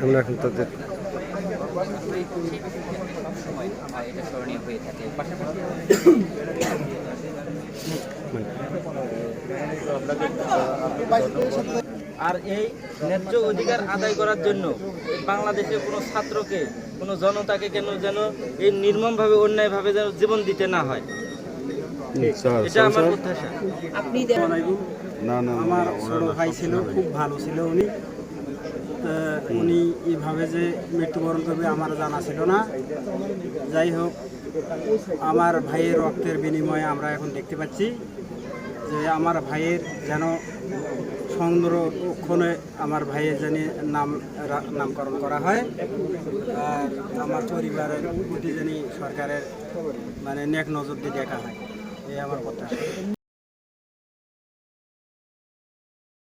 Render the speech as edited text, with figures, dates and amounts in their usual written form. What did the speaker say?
আমরা এখন তাদের সবসময় এটা স্মরণীয় হয়ে থাকে। পাশাপাশি আর এই ন্যায্য অধিকার আদায় করার জন্য বাংলাদেশের কোনো ছাত্রকে, কোনো জনতাকে যেন এই নির্মমভাবে অন্যায়ভাবে যেন জীবন দিতে না হয়, এটা আমার প্রত্যাশা। আপনি আমার ছোট ভাই ছিল, খুব ভালো ছিল উনি। উনি এইভাবে যে মৃত্যুবরণ করবে আমার জানা ছিল না। যাই হোক, আমার ভাইয়ের রক্তের বিনিময়ে আমরা এখন দেখতে পাচ্ছি যে আমার ভাইয়ের যেন সংরক্ষণে আমার ভাইয়ের যেন নামকরণ করা হয়, আর আমার পরিবারের প্রতি যেন সরকারের নেক নজর দিয়ে দেখা হয়, এই আমার প্রত্যাশা।